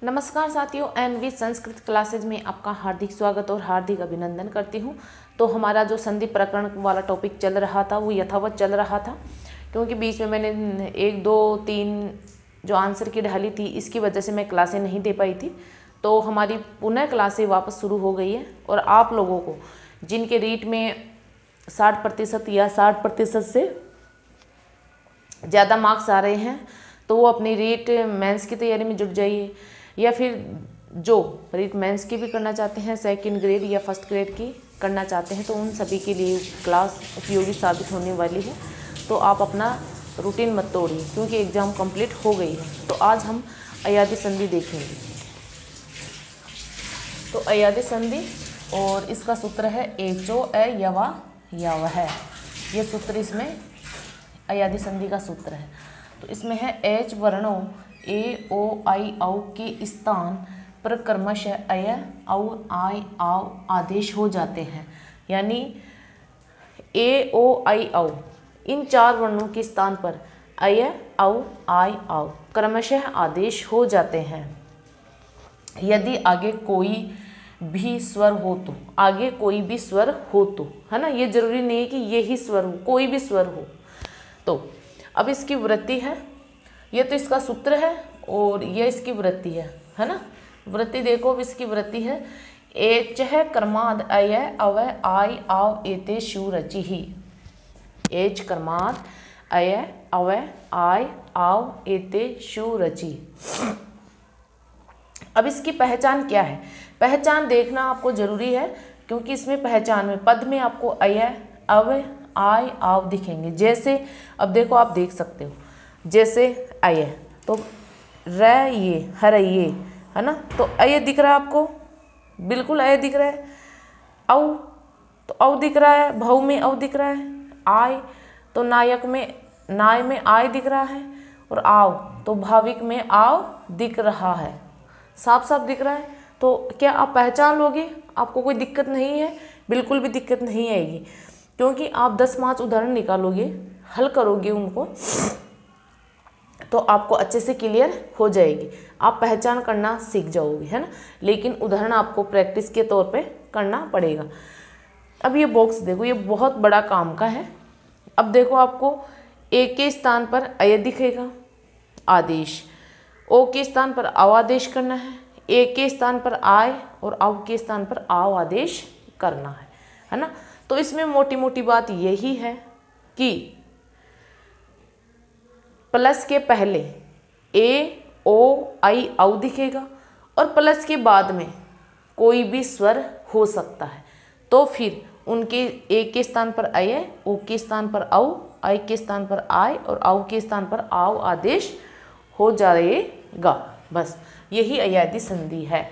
नमस्कार साथियों, N V Sanskrit classes में आपका हार्दिक स्वागत और हार्दिक अभिनंदन करती हूँ। तो हमारा जो संधि प्रकरण वाला टॉपिक चल रहा था वो यथावत चल रहा था, क्योंकि बीच में मैंने 1, 2, 3 जो आंसर की ढाली थी, इसकी वजह से मैं क्लासें नहीं दे पाई थी। तो हमारी पुनः क्लासें वापस शुरू हो गई है और आप लोगों को जिनके रीट में 60% या 60% से ज़्यादा मार्क्स आ रहे हैं तो वो अपनी रीट मेंस की तैयारी में जुट जाइए, या फिर जो रीट मेंस की भी करना चाहते हैं, सेकंड ग्रेड या फर्स्ट ग्रेड की करना चाहते हैं, तो उन सभी के लिए क्लास उपयोगी साबित होने वाली है। तो आप अपना रूटीन मत तोड़िए, क्योंकि एग्ज़ाम कंप्लीट हो गई है। तो आज हम अयादी संधि देखेंगे। तो अयादी संधि और इसका सूत्र है एचो अ यवा यव है। ये सूत्र इसमें अयादी संधि का सूत्र है। तो इसमें है एच वर्णों ए ओ आई औ के स्थान पर क्रमशः अय औ आई आव आदेश हो जाते हैं। यानी ए ओ आई औ इन 4 वर्णों के स्थान पर अय औ आई आव क्रमशः आदेश हो जाते हैं यदि आगे कोई भी स्वर हो तो। आगे कोई भी स्वर हो तो, है ना, ये जरूरी नहीं है कि यही स्वर हो, कोई भी स्वर हो। तो अब इसकी वृत्ति है, ये तो इसका सूत्र है और ये इसकी वृत्ति है ना। वृत्ति देखो, अब इसकी वृत्ति है एचह कर्माद अय अवय आई आव एते शु रचि ही। एच कर्माद अय अवय आई आव एते शु रचि। अब इसकी पहचान क्या है? पहचान देखना आपको जरूरी है, क्योंकि इसमें पहचान में पद में आपको अय अवय आई आव दिखेंगे। जैसे अब देखो, आप देख सकते हो, जैसे अय तो र ये हर ये, है ना, तो अय दिख रहा है आपको, बिल्कुल अय दिख रहा है। औ तो औ दिख रहा है, भव में औ दिख रहा है। आय तो नायक में नाय में आय दिख रहा है, और आव तो भाविक में आव दिख रहा है, साफ साफ दिख रहा है। तो क्या आप पहचान लोगे? आपको कोई दिक्कत नहीं है, बिल्कुल भी दिक्कत नहीं आएगी, क्योंकि आप 10-5 उदाहरण निकालोगे, हल करोगे उनको, तो आपको अच्छे से क्लियर हो जाएगी, आप पहचान करना सीख जाओगे, है ना। लेकिन उदाहरण आपको प्रैक्टिस के तौर पे करना पड़ेगा। अब ये बॉक्स देखो, ये बहुत बड़ा काम का है। अब देखो, आपको ए के स्थान पर अय दिखेगा, आदेश। ओ के स्थान पर आव आदेश करना है, ए के स्थान पर आय और आव के स्थान पर आव आदेश करना है ना। तो इसमें मोटी मोटी बात यही है कि प्लस के पहले ए ओ आई औ दिखेगा और प्लस के बाद में कोई भी स्वर हो सकता है। तो फिर उनके ए के स्थान पर अय, ओ के स्थान पर औ, आई के स्थान पर आय और आव के स्थान पर आव आदेश हो जाएगा। बस यही अयादी संधि है।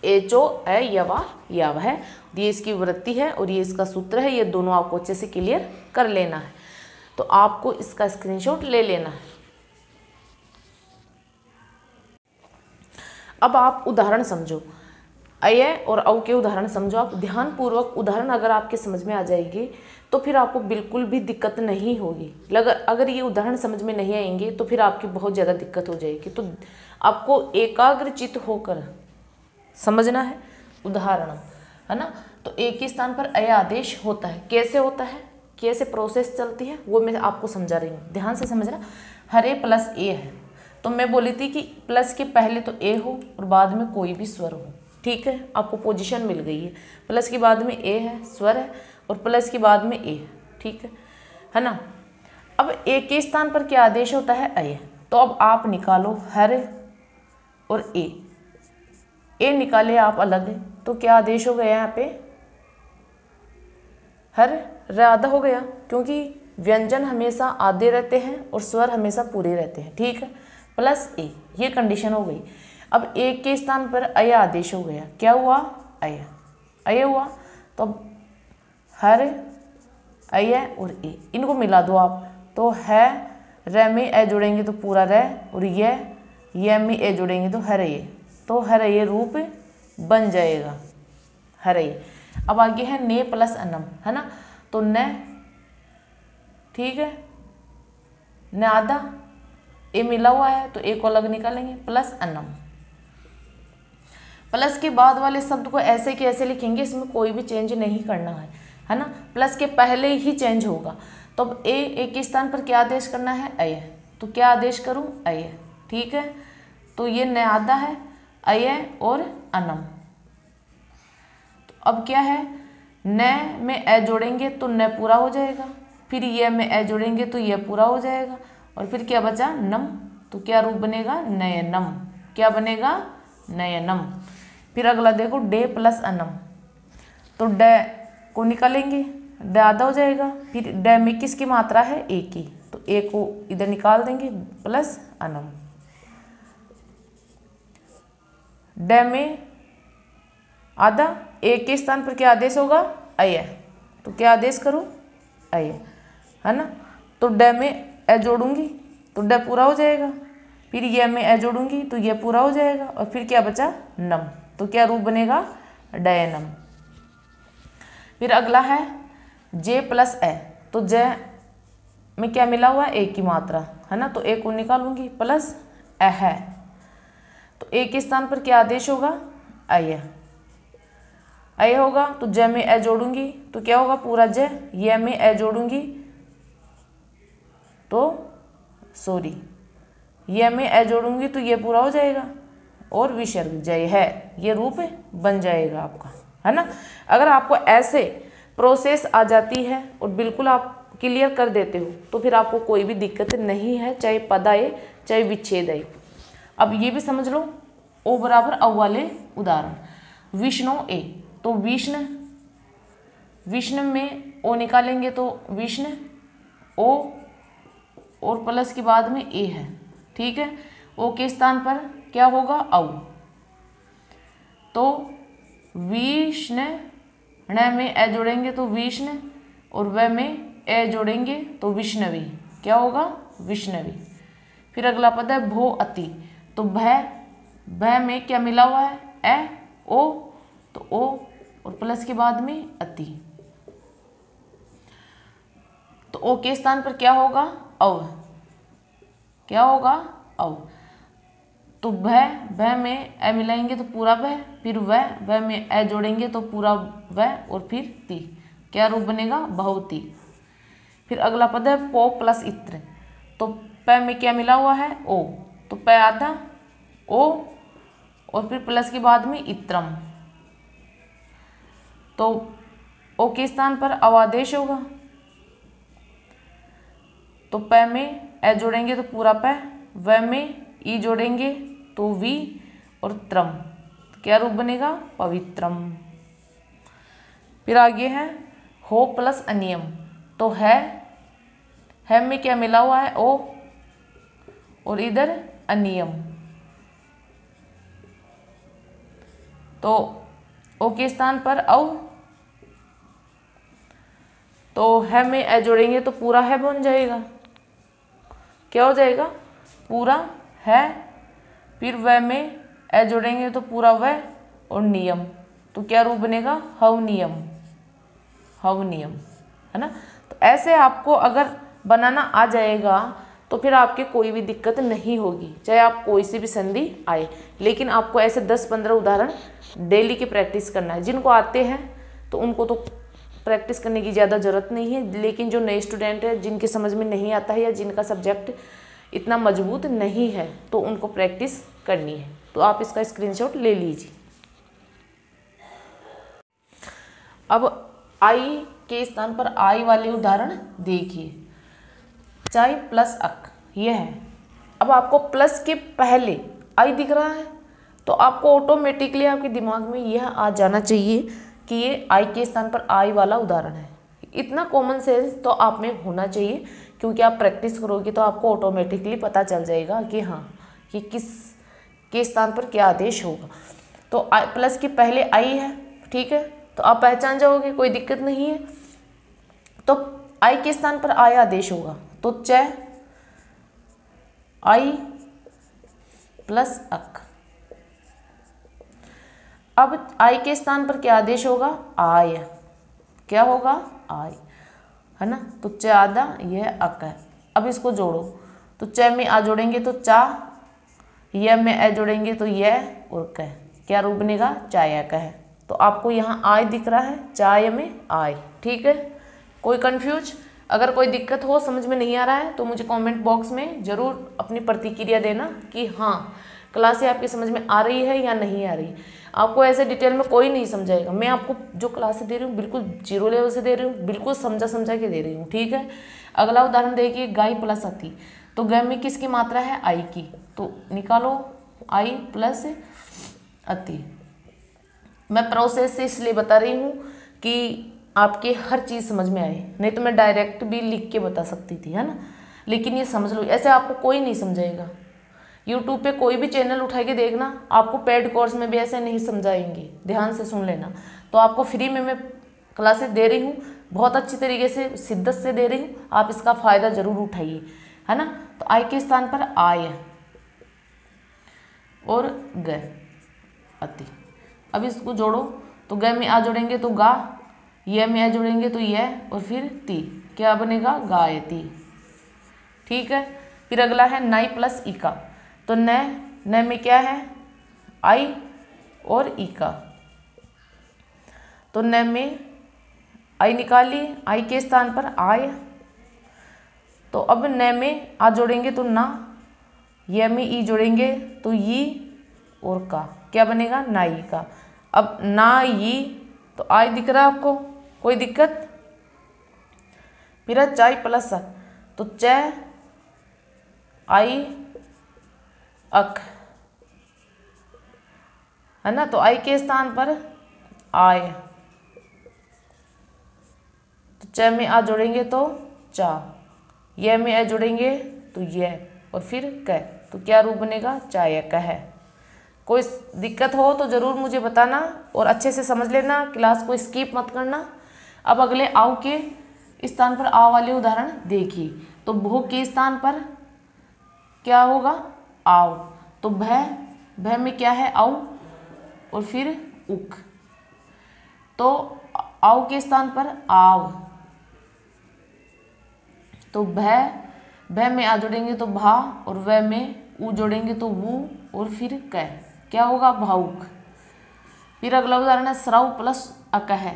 एचो अ यवा यव है, ये इसकी वृत्ति है और ये इसका सूत्र है। ये दोनों आपको अच्छे से क्लियर कर लेना है। तो आपको इसका स्क्रीनशॉट ले लेना है। अब आप उदाहरण समझो, अय और औ के उदाहरण समझो। आप ध्यानपूर्वक उदाहरण अगर आपके समझ में आ जाएगी तो फिर आपको बिल्कुल भी दिक्कत नहीं होगी। अगर ये उदाहरण समझ में नहीं आएंगे तो फिर आपकी बहुत ज़्यादा दिक्कत हो जाएगी। तो आपको एकाग्रचित्त होकर समझना है उदाहरण, है ना। तो ए के स्थान पर अय आदेश होता है। कैसे होता है, कैसे प्रोसेस चलती है, वो मैं आपको समझा रही हूँ, ध्यान से समझना। हरे प्लस ए है, तो मैं बोली थी कि प्लस के पहले तो ए हो और बाद में कोई भी स्वर हो, ठीक है। आपको पोजीशन मिल गई है, प्लस के बाद में ए है, स्वर है, और प्लस के बाद में ए है, ठीक है ना। अब ए के स्थान पर क्या आदेश होता है? अय। तो अब आप निकालो हर और ए निकाले आप अलग, तो क्या आदेश हो गया यहाँ पे? हर र आधा हो गया, क्योंकि व्यंजन हमेशा आधे रहते हैं और स्वर हमेशा पूरे रहते हैं, ठीक है। प्लस ए, ये कंडीशन हो गई। अब ए के स्थान पर अय आदेश हो गया, क्या हुआ? अय, अय हुआ। तो अब हर अय और ए इनको मिला दो आप, तो है र में ए जोड़ेंगे तो पूरा र, और ये में ए जोड़ेंगे तो हर ये, तो हर ये रूप बन जाएगा, हर ये। अब आगे है ने प्लस अनम, है ना, तो न, ठीक है, न आधा, ए मिला हुआ है तो ए को अलग निकालेंगे, प्लस अनम, प्लस के बाद वाले शब्द को ऐसे के ऐसे लिखेंगे, इसमें कोई भी चेंज नहीं करना है ना। प्लस के पहले ही चेंज होगा। तो अब ए के स्थान पर क्या आदेश करना है, अय। तो क्या आदेश करूं, अय। ठीक है, तो ये न आधा है, अय और अनम। तो अब क्या है, न में ए जोड़ेंगे तो न पूरा हो जाएगा, फिर ये में ए जोड़ेंगे तो ये पूरा हो जाएगा, और फिर क्या बचा, नम। तो क्या रूप बनेगा, नयनम। क्या बनेगा, नयनम। फिर अगला देखो, डे प्लस अनम। तो ड को निकालेंगे, ड आधा हो जाएगा, फिर ड में किसकी मात्रा है, ए की, तो ए को इधर निकाल देंगे, प्लस अनम। ड में आधा, ए के स्थान पर क्या आदेश होगा, अय। तो क्या आदेश करूं, अय, है ना। तो ड में ए जोड़ूंगी तो ड पूरा हो जाएगा, फिर ये में ए जोड़ूंगी तो ये पूरा हो जाएगा, और फिर क्या बचा, नम। तो क्या रूप बनेगा, डयनम। फिर अगला है जे प्लस ए। तो जे में क्या मिला हुआ है, ए की मात्रा, है ना। तो ए को निकालूंगी, प्लस ए है। तो ए के स्थान पर क्या आदेश होगा, अय। अय होगा, तो ज में ए जोड़ूंगी तो क्या होगा, पूरा ज। ये में ए जोड़ूंगी तो सॉरी, ये में ए जोड़ूंगी तो ये पूरा हो जाएगा, और विसर्ग जय है, ये रूप बन जाएगा आपका, है ना। अगर आपको ऐसे प्रोसेस आ जाती है और बिल्कुल आप क्लियर कर देते हो तो फिर आपको कोई भी दिक्कत नहीं है, चाहे पद आए चाहे विच्छेद आए। अब ये भी समझ लो, ओ बराबर अ वाले उदाहरण, विष्णु ए। तो विष्णु, विष्णु में ओ निकालेंगे तो विष्णु ओ, और प्लस के बाद में ए है, ठीक है। ओ के स्थान पर क्या होगा, औ। तो विष्णु, न में ए जोड़ेंगे तो विष्णु, और व में ए जोड़ेंगे तो विष्णवी, क्या होगा, विष्णवी। फिर अगला पद है भो अति। तो भय में क्या मिला हुआ है, ए ओ, तो ओ और प्लस के बाद में अति। तो ओ के स्थान पर क्या होगा, अव। क्या होगा, अव। तो भय में ए मिलाएंगे तो पूरा भय, फिर वह में ए जोड़ेंगे तो पूरा वह, और फिर ती, क्या रूप बनेगा, बहुती। फिर अगला पद है पो प्लस इत्र। तो प में क्या मिला हुआ है, ओ। तो प आधा, ओ, और फिर प्लस के बाद में इत्रम। तो ओ के स्थान पर अवादेश होगा। तो प में ए जोड़ेंगे तो पूरा प, व में ई जोड़ेंगे तो वी, और त्रम, तो क्या रूप बनेगा, पवित्रम। फिर आगे है हो प्लस अनियम। तो है में क्या मिला हुआ है, ओ, और इधर अनियम। तो ओ के स्थान पर औ, तो है में ए जोड़ेंगे तो पूरा है बन जाएगा, क्या हो जाएगा, पूरा है। फिर वह में ए जोड़ेंगे तो पूरा वह, और नियम, तो क्या रूप बनेगा, हव नियम, हव नियम, है ना। तो ऐसे आपको अगर बनाना आ जाएगा तो फिर आपके कोई भी दिक्कत नहीं होगी, चाहे आप कोई सी भी संधि आए। लेकिन आपको ऐसे 10-15 उदाहरण डेली की प्रैक्टिस करना है। जिनको आते हैं तो उनको तो प्रैक्टिस करने की ज़्यादा ज़रूरत नहीं है, लेकिन जो नए स्टूडेंट हैं, जिनके समझ में नहीं आता है या जिनका सब्जेक्ट इतना मजबूत नहीं है, तो उनको प्रैक्टिस करनी है। तो आप इसका स्क्रीनशॉट ले लीजिए। अब आई के स्थान पर आई वाले उदाहरण देखिए। चाय प्लस अक, यह है। अब आपको प्लस के पहले आई दिख रहा है तो आपको ऑटोमेटिकली आपके दिमाग में यह आ जाना चाहिए कि ये आई के स्थान पर आई वाला उदाहरण है। इतना कॉमन सेंस तो आप में होना चाहिए, क्योंकि आप प्रैक्टिस करोगे तो आपको ऑटोमेटिकली पता चल जाएगा कि हाँ, कि किस के स्थान पर क्या आदेश होगा। तो प्लस के पहले आई है, ठीक है, तो आप पहचान जाओगे, कोई दिक्कत नहीं है। तो आई के स्थान पर आई आदेश होगा, तो च आई प्लस अक। अब आई के स्थान पर क्या आदेश होगा, आय, क्या होगा, आय, है ना। तो च आधा, यह अक है। अब इसको जोड़ो, तो च में आ जोड़ेंगे तो चा, य में ए जोड़ेंगे तो यह, और क, क्या रूप बनेगा, चाय का है। तो आपको यहाँ आय दिख रहा है, चाय में आय। ठीक है, कोई कंफ्यूज? अगर कोई दिक्कत हो, समझ में नहीं आ रहा है, तो मुझे कमेंट बॉक्स में ज़रूर अपनी प्रतिक्रिया देना कि हाँ क्लासें आपकी समझ में आ रही है या नहीं आ रही। आपको ऐसे डिटेल में कोई नहीं समझाएगा, मैं आपको जो क्लासें दे रही हूँ बिल्कुल जीरो लेवल से दे रही हूँ, बिल्कुल समझा के दे रही हूँ। ठीक है, अगला उदाहरण देखिए, गाय प्लस अति। तो गाय में किसकी मात्रा है, आई की, तो निकालो आई प्लस अति। मैं प्रोसेस से इसलिए बता रही हूँ कि आपके हर चीज़ समझ में आए, नहीं तो मैं डायरेक्ट भी लिख के बता सकती थी, है ना, लेकिन ये समझ लो, ऐसे आपको कोई नहीं समझाएगा। यूट्यूब पे कोई भी चैनल उठा के देखना, आपको पेड कोर्स में भी ऐसे नहीं समझाएंगे, ध्यान से सुन लेना। तो आपको फ्री में मैं क्लासेस दे रही हूँ, बहुत अच्छी तरीके से शिद्दत से दे रही हूँ, आप इसका फ़ायदा ज़रूर उठाइए, है ना। तो आई के स्थान पर आय और ग अति। अब इसको जोड़ो, तो ग में आ जोड़ेंगे तो गा, ये में आ जोड़ेंगे तो यह, और फिर ती, क्या बनेगा, गायती। ठीक है, फिर अगला है नाई प्लस इका। तो न में क्या है, आई और इका। तो न में आई निकाली, आई के स्थान पर आय। तो अब न में आ जोड़ेंगे तो ना, ये में ई जोड़ेंगे तो ये और का, क्या बनेगा, नाई का। अब ना ये, तो आई दिख रहा है आपको, कोई दिक्कत? फिर चाय प्लस अक, तो च आई अक, है ना। तो आई के स्थान पर आय, तो च में आ जोड़ेंगे तो चा, ये में आ जोड़ेंगे तो ये, और फिर क, तो क्या रूप बनेगा, चाय का है। कोई दिक्कत हो तो ज़रूर मुझे बताना और अच्छे से समझ लेना, क्लास को स्किप मत करना। अब अगले आव के स्थान पर आ वाले उदाहरण देखिए। तो भो के स्थान पर क्या होगा, आव। तो भय में क्या है, आव और फिर उक। तो आव के स्थान पर आव, तो भय में आ जोड़ेंगे तो भा, और वह में ऊ जोड़ेंगे तो वो, और फिर क, क्या होगा, भावुक। फिर अगला उदाहरण है श्रव प्लस अक है।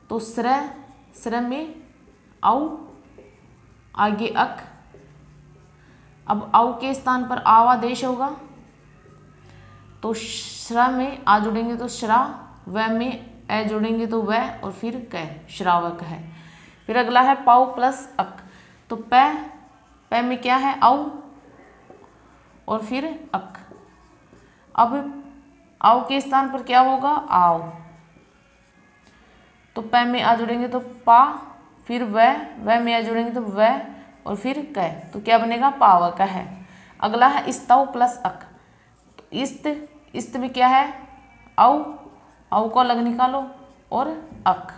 तो श्र में आउ, आगे अक। अब आउ के स्थान पर आव आदेश होगा, तो श्र में आ जोड़ेंगे तो श्रा, व में ए जोड़ेंगे तो वह, और फिर क, श्रावक है। फिर अगला है पाउ प्लस अक। तो पै में क्या है, आउ और फिर अक। अब आव के स्थान पर क्या होगा, आव। तो पै में आ जुड़ेंगे तो पा, फिर वह में आ जुड़ेंगे तो वह, और फिर क, तो क्या बनेगा, पावक है। अगला है स्तव प्लस अक। तो इस्त में क्या है, आव को अलग निकालो और अक।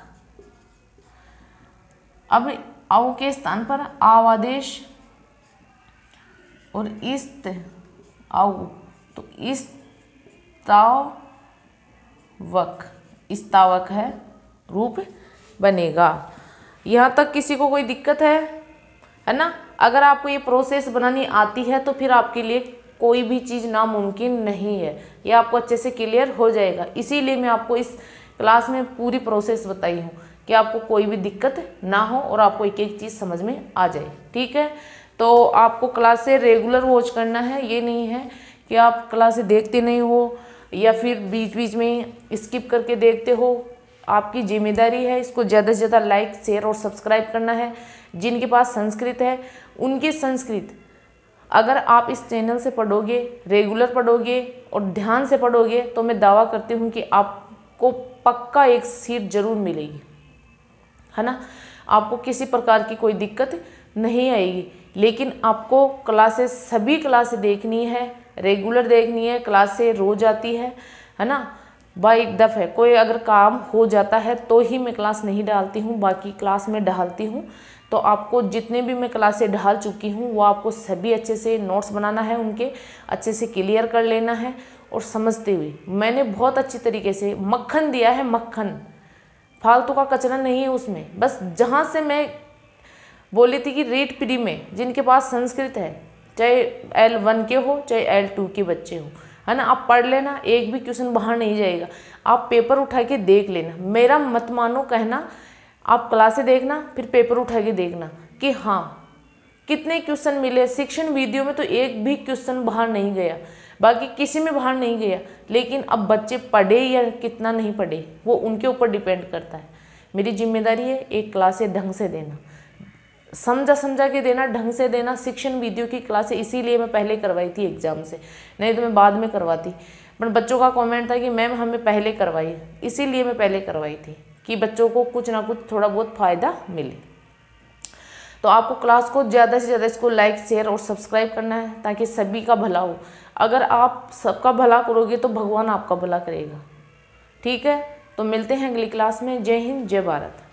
अब आव के स्थान पर आव आदेश और इस्त आव, तो इस्तावक है रूप बनेगा। यहाँ तक किसी को कोई दिक्कत है ना। अगर आपको ये प्रोसेस बनानी आती है तो फिर आपके लिए कोई भी चीज़ नामुमकिन नहीं है, ये आपको अच्छे से क्लियर हो जाएगा। इसीलिए मैं आपको इस क्लास में पूरी प्रोसेस बताई हूँ कि आपको कोई भी दिक्कत ना हो और आपको एक एक चीज़ समझ में आ जाए। ठीक है, तो आपको क्लासें रेगुलर वॉच करना है, ये नहीं है कि आप क्लासें देखते नहीं हो या फिर बीच बीच में स्किप करके देखते हो। आपकी जिम्मेदारी है इसको ज़्यादा से ज़्यादा लाइक, शेयर और सब्सक्राइब करना है। जिनके पास संस्कृत है उनकी संस्कृत अगर आप इस चैनल से पढ़ोगे, रेगुलर पढ़ोगे और ध्यान से पढ़ोगे तो मैं दावा करती हूँ कि आपको पक्का एक सीट जरूर मिलेगी, है ना। आपको किसी प्रकार की कोई दिक्कत नहीं आएगी। लेकिन आपको क्लासेस, सभी क्लासें देखनी है, रेगुलर देखनी है। क्लासें रोज आती है ना, बाई दफ़े कोई अगर काम हो जाता है तो ही मैं क्लास नहीं डालती हूँ, बाकी क्लास में डालती हूँ। तो आपको जितने भी मैं क्लासें डाल चुकी हूँ वो आपको सभी अच्छे से नोट्स बनाना है, उनके अच्छे से क्लियर कर लेना है और समझते हुए। मैंने बहुत अच्छी तरीके से मक्खन दिया है, मक्खन, फालतू का कचरा नहीं है उसमें। बस जहाँ से मैं बोली थी कि रीड प्री में जिनके पास संस्कृत है, चाहे L1 के हो चाहे L2 के बच्चे हो, है ना। आप पढ़ लेना, एक भी क्वेश्चन बाहर नहीं जाएगा। आप पेपर उठा के देख लेना, मेरा मत मानो कहना, आप क्लासें देखना फिर पेपर उठा के देखना कि हाँ कितने क्वेश्चन मिले। शिक्षण वीडियो में तो एक भी क्वेश्चन बाहर नहीं गया, बाकी किसी में बाहर नहीं गया। लेकिन अब बच्चे पढ़े या कितना नहीं पढ़े वो उनके ऊपर डिपेंड करता है। मेरी जिम्मेदारी है एक क्लासें ढंग से देना, समझा के देना, ढंग से देना। शिक्षण वीडियो की क्लासें इसीलिए मैं पहले करवाई थी एग्जाम से, नहीं तो मैं बाद में करवाती। पर बच्चों का कमेंट था कि मैम हमें पहले करवाई, इसीलिए मैं पहले करवाई थी कि बच्चों को कुछ ना कुछ थोड़ा बहुत फ़ायदा मिले। तो आपको क्लास को ज़्यादा से ज़्यादा इसको लाइक, शेयर और सब्सक्राइब करना है ताकि सभी का भला हो। अगर आप सबका भला करोगे तो भगवान आपका भला करेगा। ठीक है, तो मिलते हैं अगली क्लास में। जय हिंद, जय भारत।